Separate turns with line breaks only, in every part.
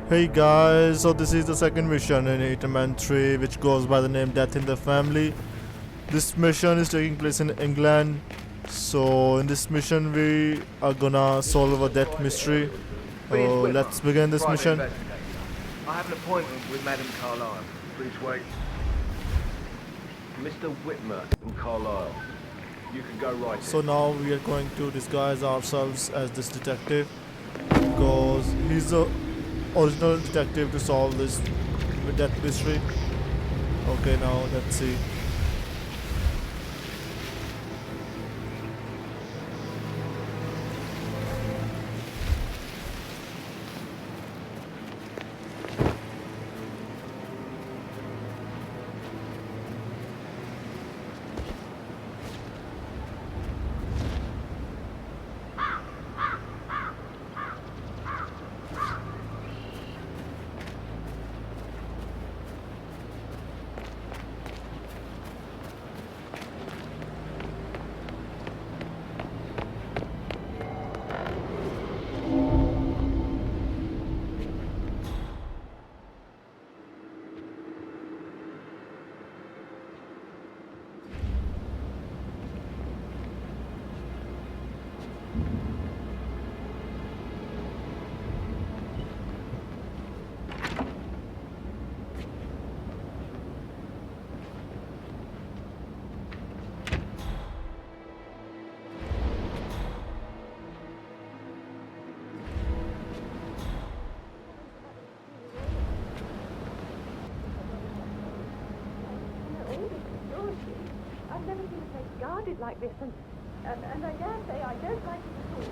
Hey guys, so this is the second mission in Hitman 3 which goes by the name Death in the Family. This mission is taking place in England. So in this mission we are gonna solve a death mystery. Let's begin this mission.
I have an appointment with Madame Carlyle. Please wait. Mr. Whitmer and Carlyle. You can go right.
So now we are going to disguise ourselves as this detective because he's the original detective to solve this death mystery. Okay, now let's see.
I've never seen a place guarded like this, and I dare say I don't like it at all.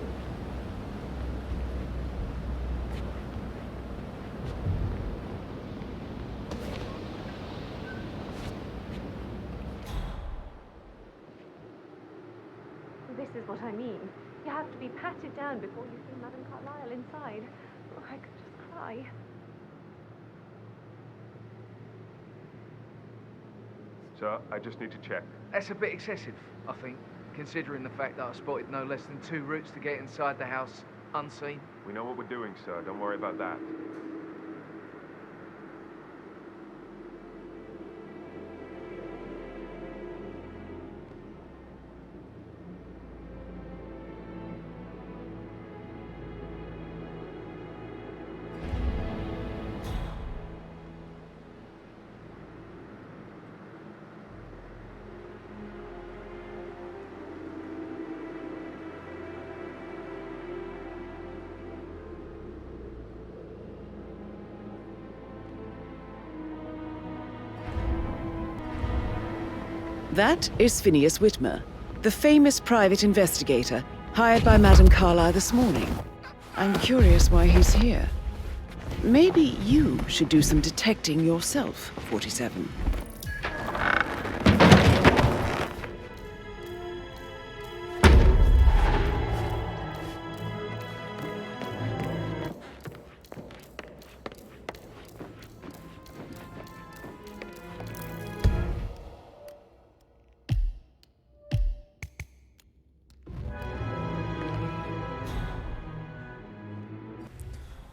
This is what I mean. You have to be patted down before you see Madame Carlyle inside. Oh, I could just cry.
Sir, I just need to check.
That's a bit excessive, I think, considering the fact that I spotted no less than 2 routes to get inside the house unseen.
We know what we're doing, sir. Don't worry about that.
That is Phineas Whitmer, the famous private investigator hired by Madame Carlyle this morning. I'm curious why he's here. Maybe you should do some detecting yourself, 47.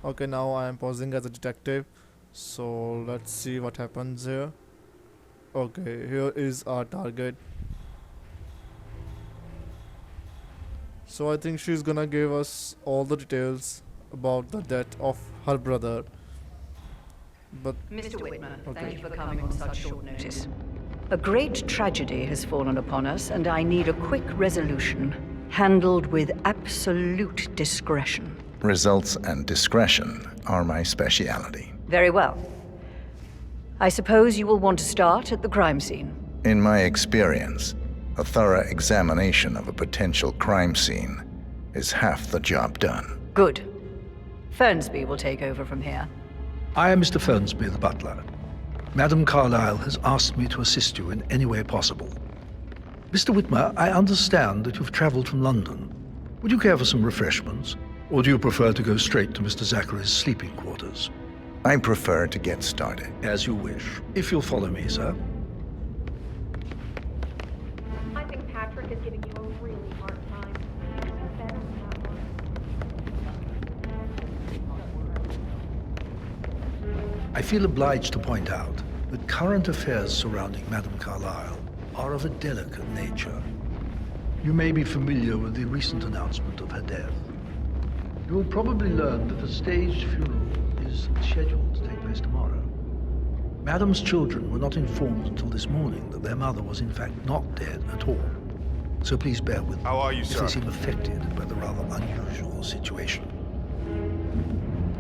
Okay, now I am posing as a detective. So let's see what happens here. Okay, here is our target. So I think she's gonna give us all the details about the death of her brother. But
Mr. Whitmer,
Okay.
thank you for coming on such short notice. A great tragedy has fallen upon us, and I need a quick resolution, handled with absolute discretion.
Results and discretion are my speciality.
Very well. I suppose you will want to start at the crime scene.
In my experience, a thorough examination of a potential crime scene is half the job done.
Good. Fernsby will take over from here.
I am Mr. Fernsby, the butler. Madame Carlyle has asked me to assist you in any way possible. Mr. Whitmer, I understand that you've traveled from London. Would you care for some refreshments? Or do you prefer to go straight to Mr. Zachary's sleeping quarters?
I prefer to get started.
As you wish. If you'll follow me, sir.
I think Patrick is giving you a really hard time. You should better than that one.
I feel obliged to point out that current affairs surrounding Madame Carlyle are of a delicate nature. You may be familiar with the recent announcement of her death. You will probably learn that a staged funeral is scheduled to take place tomorrow. Madame's children were not informed until this morning that their mother was in fact not dead at all. So please bear with me
How are you,
if
sir?
they seem affected by the rather unusual situation.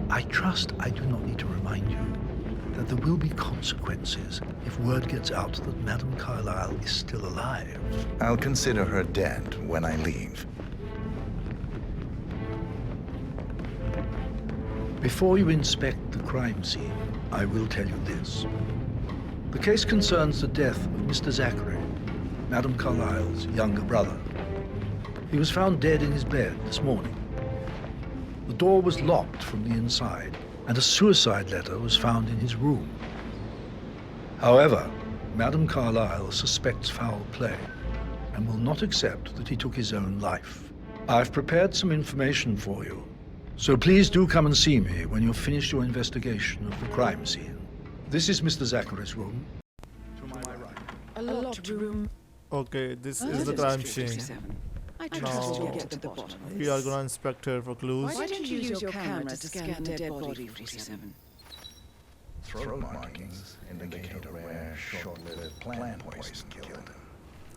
I trust I do not need to remind you that there will be consequences if word gets out that Madame Carlyle is still alive.
I'll consider her dead when I leave.
Before you inspect the crime scene, I will tell you this. The case concerns the death of Mr. Zachary, Madame Carlyle's younger brother. He was found dead in his bed this morning. The door was locked from the inside, and a suicide letter was found in his room. However, Madame Carlyle suspects foul play and will not accept that he took his own life. I've prepared some information for you, so please do come and see me when you've finished your investigation of the crime scene. This is Mr. Zachary's room. To my right.
A locked room.
Okay, this is the crime scene.
I
Now,
trust you'll get to the bottom of
we
this.
are gonna inspect her for clues.
Why don't you use your camera to scan the dead body, 47?
Throat markings indicate a rare, short-lived plant poison killed him.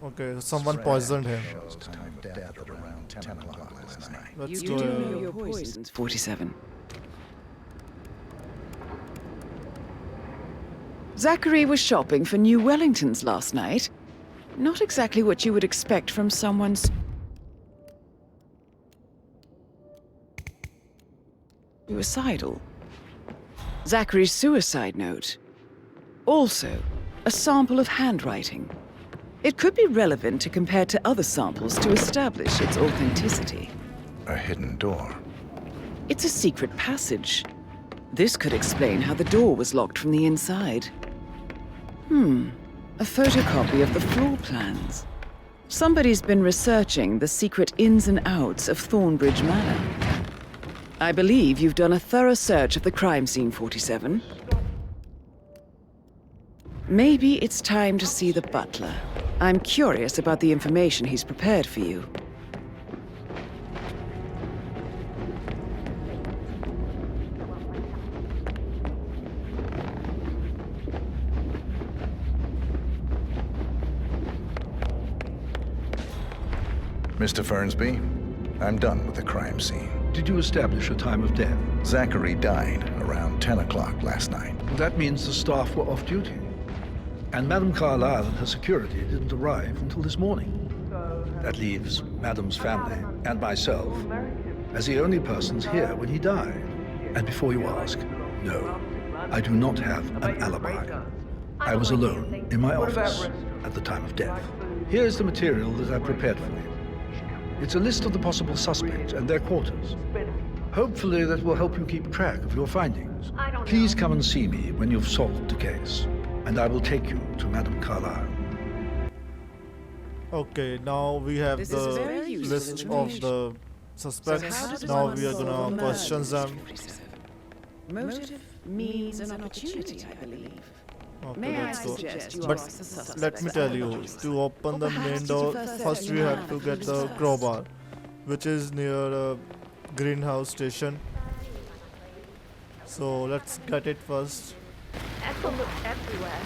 Okay, so someone poisoned him.
Shows time of death at around 10 o'clock last night.
Let's
You
go.
do know your poisons, 47. Zachary was shopping for New Wellingtons last night. Not exactly what you would expect from someone's suicidal. Zachary's suicide note. Also, a sample of handwriting. It could be relevant to compare to other samples to establish its authenticity.
A hidden door.
It's a secret passage. This could explain how the door was locked from the inside. A photocopy of the floor plans. Somebody's been researching the secret ins and outs of Thornbridge Manor. I believe you've done a thorough search of the crime scene, 47. Maybe it's time to see the butler. I'm curious about the information he's prepared for you.
Mr. Fernsby, I'm done with the crime scene.
Did you establish a time of death?
Zachary died around 10 o'clock last night.
That means the staff were off duty. And Madame Carlyle and her security didn't arrive until this morning. That leaves Madame's family and myself as the only persons here when he died. And before you ask, no, I do not have an alibi. I was alone in my office at the time of death. Here's the material that I prepared for you. It's a list of the possible suspects and their quarters. Hopefully that will help you keep track of your findings. Please come and see me when you've solved the case, and I will take you to Madame Carlyle.
Okay, now we have
This is very
the
useful
list of the suspects. Now we are gonna question them.
Motive, means, and opportunity, I believe.
Okay,
May I
let's go.
suggest you
But
ask the suspects
let me tell you, to open the main door, first we have to get the crowbar, which is near a greenhouse station. So let's get it first.
Ethel looks everywhere.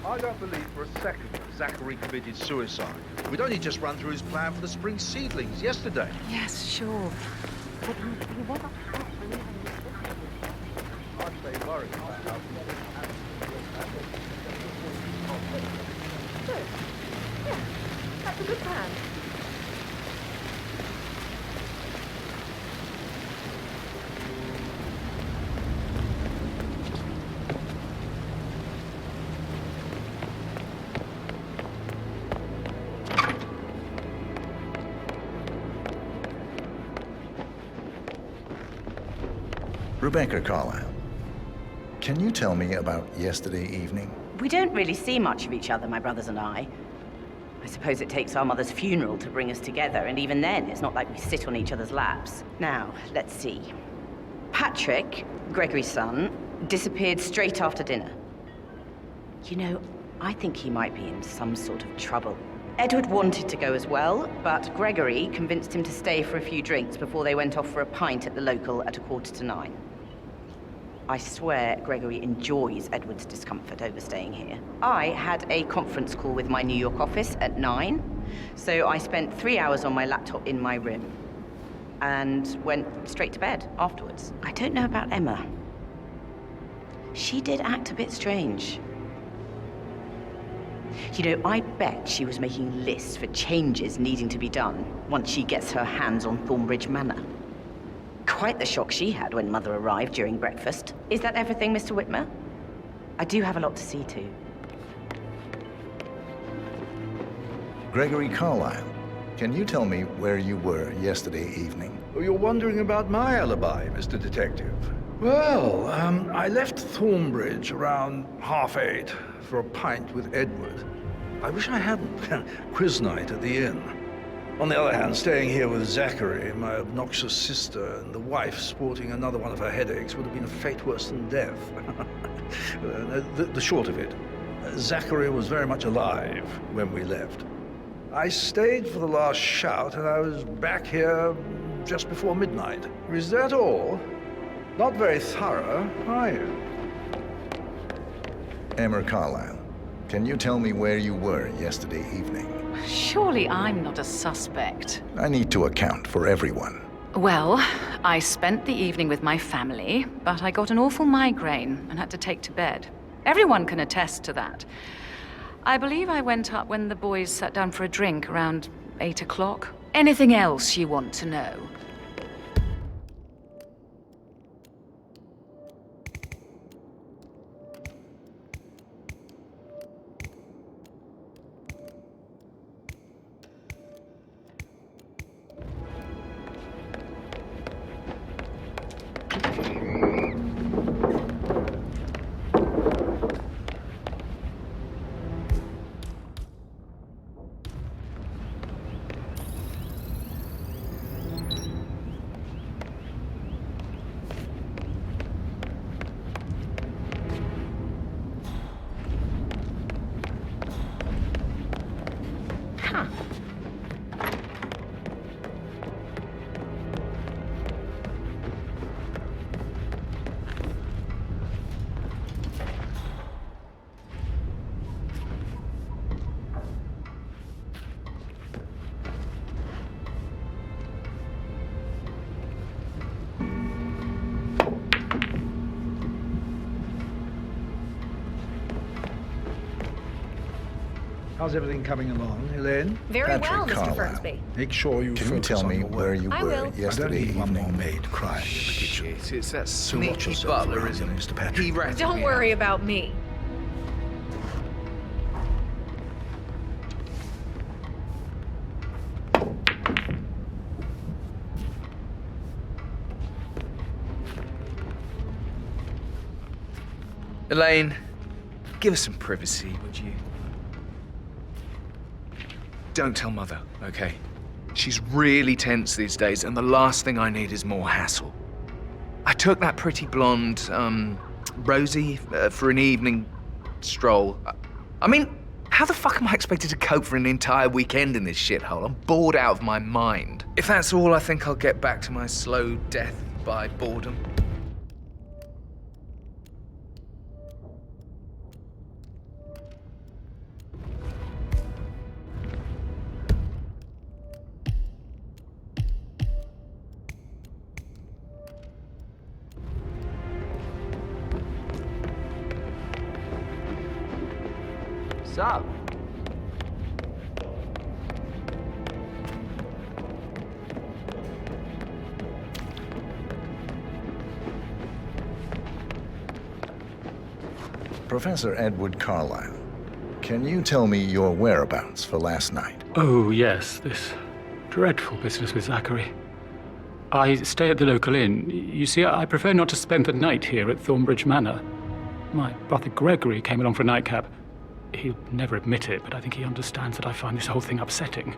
I don't believe for a second that Zachary committed suicide. We'd only just run through his plan for the spring seedlings yesterday.
Yes, sure. But he wasn't hurt for leaving the
I'd say worried about how
Good. Yeah, that's a good plan.
Rebecca Carlyle, can you tell me about yesterday evening?
We don't really see much of each other, my brothers and I. I suppose it takes our mother's funeral to bring us together, and even then, it's not like we sit on each other's laps. Now, let's see. Patrick, Gregory's son, disappeared straight after dinner. You know, I think he might be in some sort of trouble. Edward wanted to go as well, but Gregory convinced him to stay for a few drinks before they went off for a pint at the local at 9:15. I swear Gregory enjoys Edward's discomfort overstaying here. I had a conference call with my New York office at 9, so I spent 3 hours on my laptop in my room and went straight to bed afterwards. I don't know about Emma. She did act a bit strange. You know, I bet she was making lists for changes needing to be done once she gets her hands on Thornbridge Manor. Quite the shock she had when Mother arrived during breakfast. Is that everything, Mr. Whitmer? I do have a lot to see to.
Gregory Carlyle, can you tell me where you were yesterday evening?
You're wondering about my alibi, Mr. Detective. Well, I left Thornbridge around 8:30 for a pint with Edward. I wish I hadn't. Quiz night at the inn. On the other hand, staying here with Zachary, my obnoxious sister, and the wife sporting another one of her headaches would have been a fate worse than death. The short of it, Zachary was very much alive when we left. I stayed for the last shout, and I was back here just before midnight. Is that all? Not very thorough, are you?
Emma Carlyle, can you tell me where you were yesterday evening?
Surely I'm not a suspect.
I need to account for everyone.
Well, I spent the evening with my family, but I got an awful migraine and had to take to bed. Everyone can attest to that. I believe I went up when the boys sat down for a drink around 8 o'clock. Anything else you want to know?
How's everything coming along, Elaine?
Very
Patrick
well, Mr.
Carlyle.
Fernsby.
Make sure you
Can you
focus
tell
on
me
your
where
work.
you
I
were
will.
I don't
yesterday
need one more
evening?
maid crying in the kitchen.
Shit, it's that
So watch
sneaky
yourself
butler,
around
isn't
him,
it?
Mr. Patrick.
He ratted
Don't
me
worry
out.
about me.
Elaine, give us some privacy, would you? Don't tell Mother, okay? She's really tense these days, and the last thing I need is more hassle. I took that pretty blonde, Rosie, for an evening stroll. I mean, how the fuck am I expected to cope for an entire weekend in this shithole? I'm bored out of my mind. If that's all, I think I'll get back to my slow death by boredom. Sup?
Professor Edward Carlyle, can you tell me your whereabouts for last night?
Oh, yes, this dreadful business with Zachary. I stay at the local inn. You see, I prefer not to spend the night here at Thornbridge Manor. My brother Gregory came along for a nightcap. He'll never admit it, but I think he understands that I find this whole thing upsetting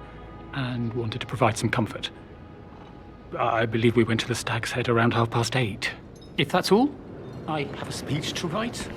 and wanted to provide some comfort. I believe we went to the Stag's Head around 8:30. If that's all, I have a speech to write.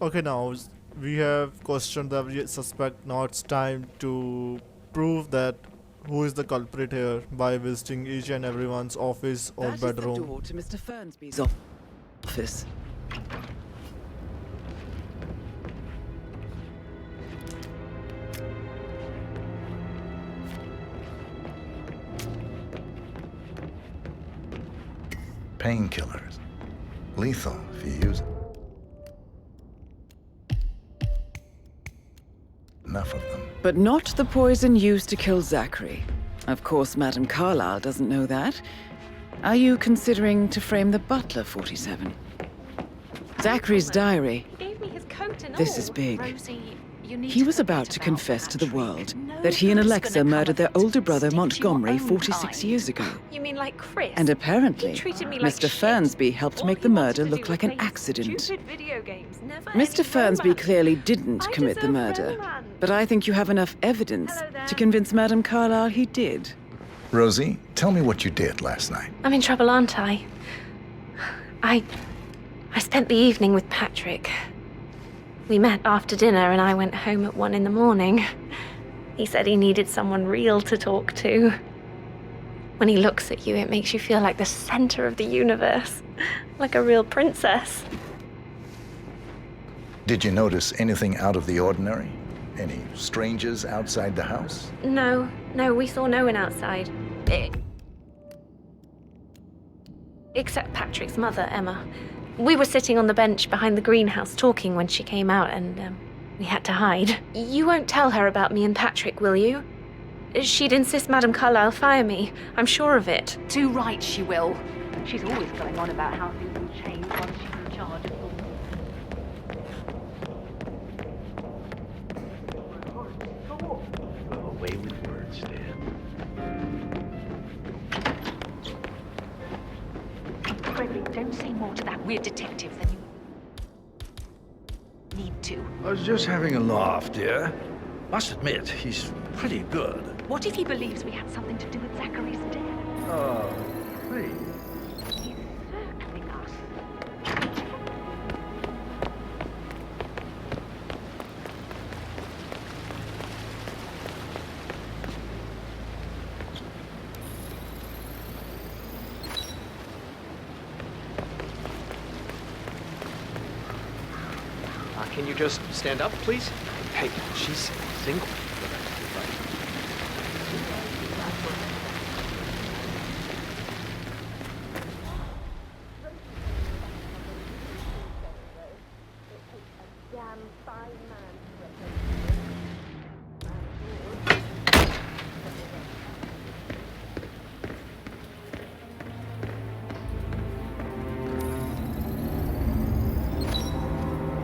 Okay, now we have questioned the suspect. Now it's time to prove that who is the culprit here by visiting each and everyone's office or
That
bedroom.
is the door to Mr. Fernsby's office.
Painkillers. Lethal if you use it. Enough of them.
But not the poison used to kill Zachary. Of course, Madame Carlyle doesn't know that. Are you considering to frame the butler, 47? Zachary's diary.
He gave me his coat and
This
all.
is big.
Rosie, you need
He
to
was about
forget
to
about
confess to the
Patrick.
world
No
that he and
good's
Alexa
gonna come
murdered
of
their
it.
older brother
Stick to your
Montgomery
own
46
kind.
years ago.
You mean like Chris?
And apparently,
He treated me like
Mr.
shit.
Fernsby helped
All
make
he
the
wanted
murder
to
look
do
like
was
an
play
accident.
Stupid video games. Never
Mr.
any
Fernsby
romance.
clearly didn't
I
commit the
deserve
murder,
romance.
but I think you have enough evidence
Hello there.
to convince Madame Carlyle he did.
Rosie, tell me what you did last night.
I'm in trouble, aren't I? I spent the evening with Patrick. We met after dinner and I went home at 1 in the morning. He said he needed someone real to talk to. When he looks at you, it makes you feel like the center of the universe, like a real princess.
Did you notice anything out of the ordinary? Any strangers outside the house?
No, we saw no one outside. Except Patrick's mother, Emma. We were sitting on the bench behind the greenhouse talking when she came out and we had to hide. You won't tell her about me and Patrick, will you? She'd insist Madame Carlyle fire me. I'm sure of it.
Too right she will. She's always going on about how things will change once she's in charge of all.
Go away with words, dear.
Gregory, don't say more to that weird detective than you need to.
I was just having a laugh, dear. Must admit, he's pretty good.
What if he believes we had something to do with Zachary's death?
Oh, please.
He's circling us.
Can you just stand up, please? Hey, she's single.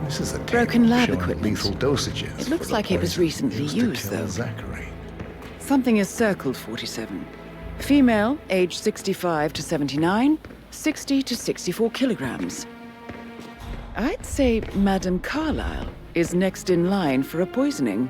This is a
Broken
table
lab
showing
equipment.
lethal dosages.
It looks
for the
like it was
poison
recently
to
used,
kill
though.
Zachary.
Something is circled, 47. Female, age 65 to 79, 60 to 64 kilograms. I'd say Madame Carlyle is next in line for a poisoning.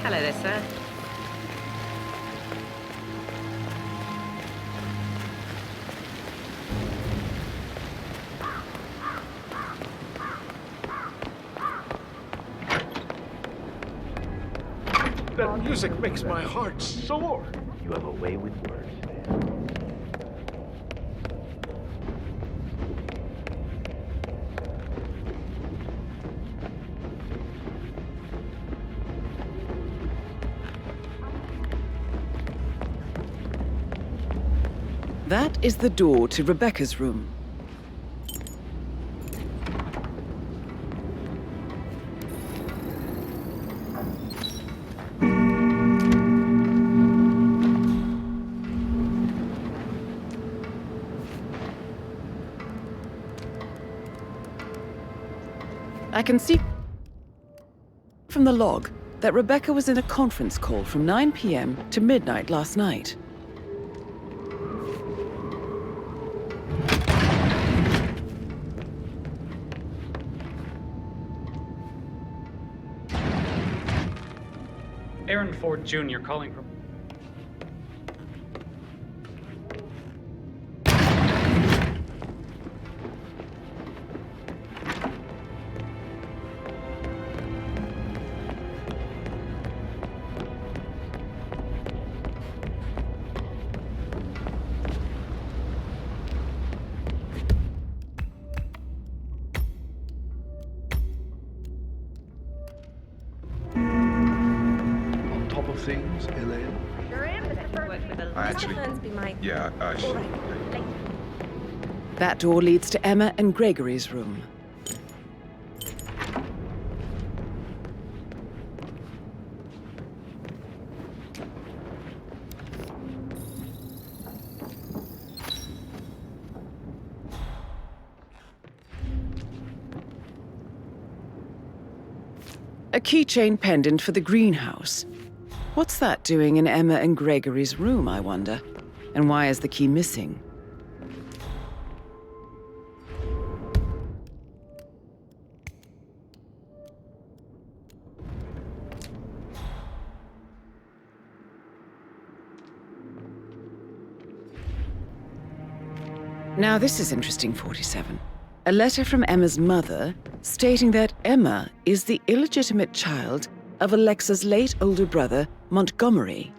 Hello there, sir.
That music makes my heart soar.
You have a way with words, man.
That is the door to Rebecca's room. I can see from the log that Rebecca was in a conference call from 9 p.m. to midnight last night.
Aaron Ford Jr. calling from...
Things, Elaine?
That door leads to Emma and Gregory's room. A keychain pendant for the greenhouse. What's that doing in Emma and Gregory's room, I wonder? And why is the key missing? Now this is interesting, 47. A letter from Emma's mother stating that Emma is the illegitimate child of Alexa's late older brother, Montgomery.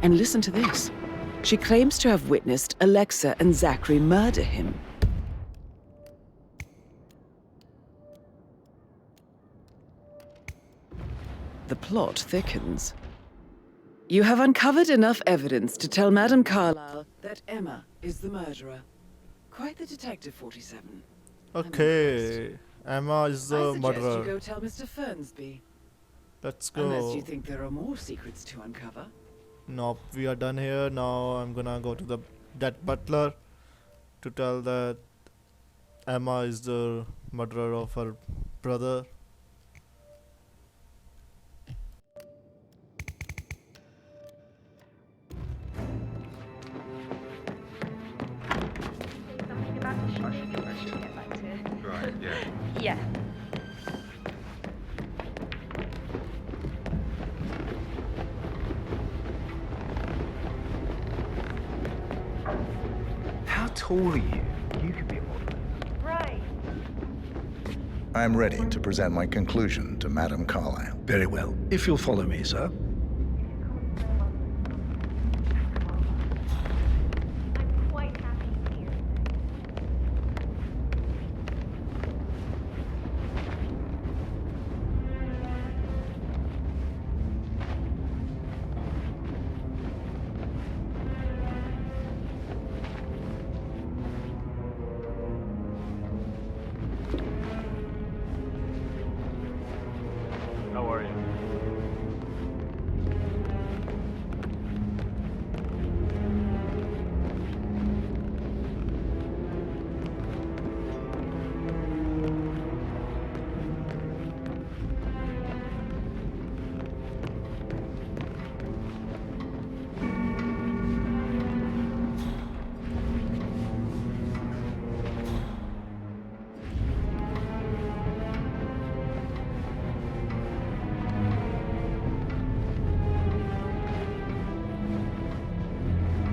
And listen to this. She claims to have witnessed Alexa and Zachary murder him. The plot thickens. You have uncovered enough evidence to tell Madame Carlyle that Emma is the murderer. Quite the detective, 47.
Okay, Emma is the
I suggest
murderer.
you go tell Mr. Fernsby.
Let's go.
Unless you think there are more secrets to uncover.
Nope, we are done here. Now I'm gonna go to that butler to tell that Emma is the murderer of her brother.
Something about the shooting and we should get back to.
Right, yeah.
Yeah.
How tall are you? You could be a model.
Right.
I am ready to present my conclusion to Madame Carlyle.
Very well. If you'll follow me, sir.
I'm quite happy here.
How are you?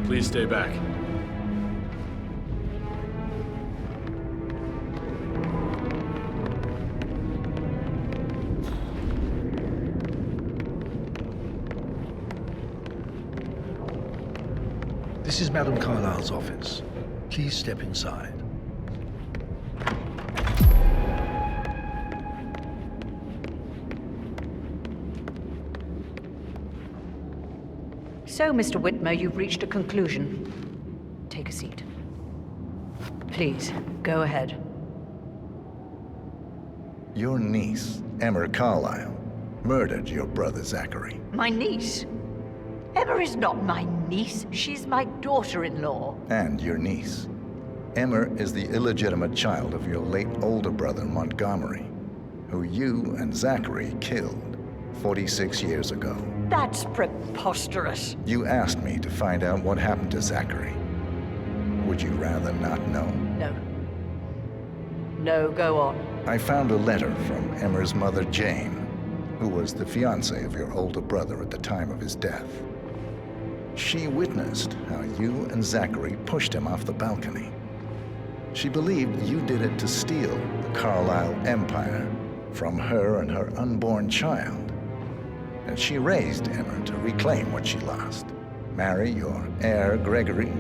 Please stay back.
This is Madame Carlyle's office. Please step inside.
So, Mr. Whitmer, you've reached a conclusion. Take a seat. Please, go ahead.
Your niece, Emma Carlyle, murdered your brother Zachary.
My niece? Emma is not my niece. She's my daughter-in-law.
And your niece. Emma is the illegitimate child of your late older brother Montgomery, who you and Zachary killed 46 years ago.
That's preposterous.
You asked me to find out what happened to Zachary. Would you rather not know?
No. No, go on.
I found a letter from Emma's mother, Jane, who was the fiancée of your older brother at the time of his death. She witnessed how you and Zachary pushed him off the balcony. She believed you did it to steal the Carlyle empire from her and her unborn child. And she raised Emma to reclaim what she lost, marry your heir Gregory,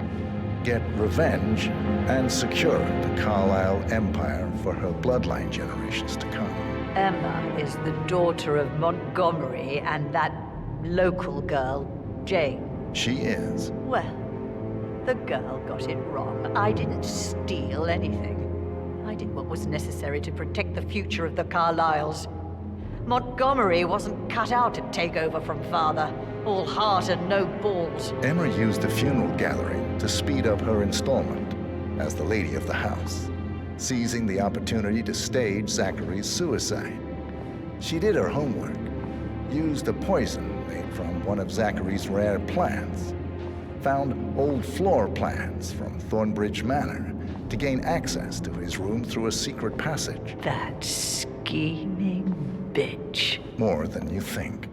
get revenge, and secure the Carlyle empire for her bloodline generations to come.
Emma is the daughter of Montgomery and that local girl, Jane.
She is.
Well, the girl got it wrong. I didn't steal anything. I did what was necessary to protect the future of the Carlyles. Montgomery wasn't cut out to take over from father. All heart and no balls.
Emma used the funeral gathering to speed up her installment as the lady of the house, seizing the opportunity to stage Zachary's suicide. She did her homework, used a poison made from one of Zachary's rare plants, found old floor plans from Thornbridge Manor to gain access to his room through a secret passage.
That scheming bitch.
More than you think.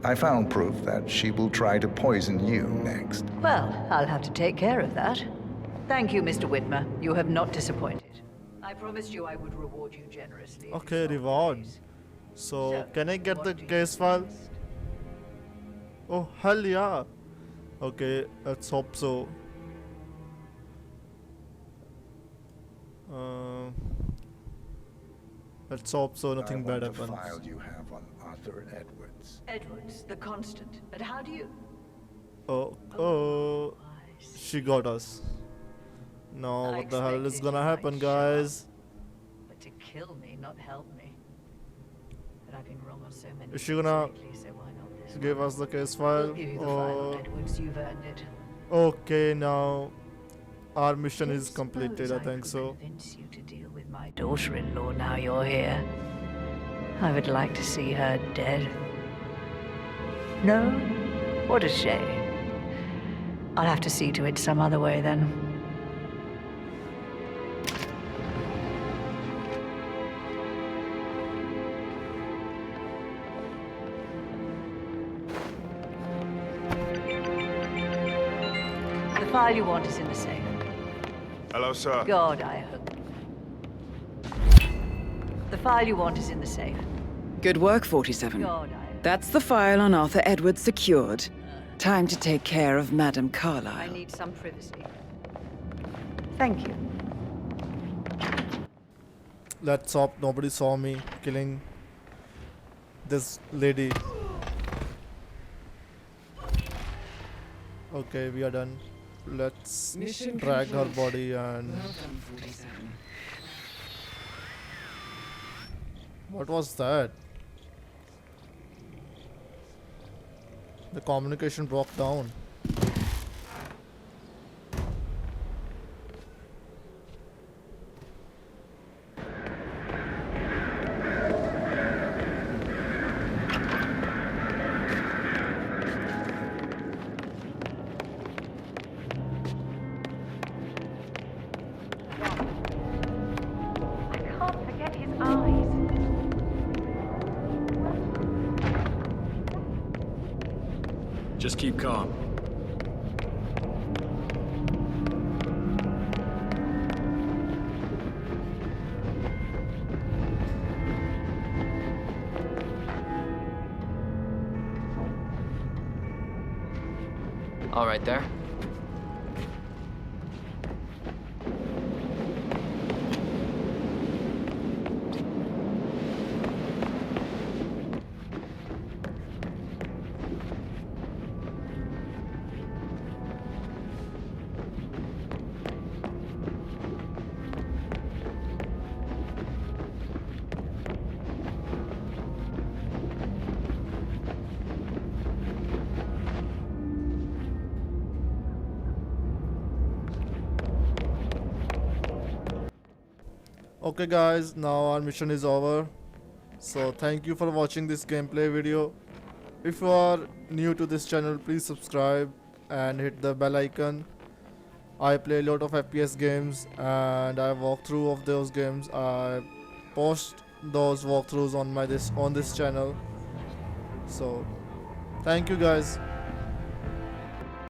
I found proof that she will try to poison you next.
Well, I'll have to take care of that. Thank you, Mr. Whitmer. You have not disappointed. I promised you I would reward you generously.
Okay, reward. So, can I get the case file? Oh, hell yeah. Okay, let's hope so. Let's hope so nothing bad happens.
The file you have on Arthur Edwards.
Edwards, the constant. But how do you...
Oh, she got us. No, what the hell is gonna happen, guys?
But to kill me, not help me. But I've been wrong on so many
Is she gonna
lately, so why not this
give
one?
us the case file?
I'll give you the file on Edwards, you've earned it.
Okay, now our mission is completed, I think so.
Convince you to deal with my daughter-in-law now you're here. I would like to see her dead. No? What a shame. I'll have to see to it some other way then. The file you want is in the safe.
Hello, sir.
God, I hope. The file you want is in the safe.
Good work, 47.
God,
That's the file on Arthur Edwards secured. Time to take care of Madame
I
Carlyle.
need some privacy. Thank you.
Let's hope nobody saw me killing this lady. Okay, we are done. Let's
Mission
drag her
complete.
body and...
Welcome, 47.
What was that? The communication broke down.
I can't forget his eyes.
Just keep calm.
All right, there.
Okay guys, now our mission is over. So thank you for watching this gameplay video. If you are new to this channel, please subscribe and hit the bell icon. I play a lot of FPS games and I walk through of those games. I post those walkthroughs on this channel. So thank you guys.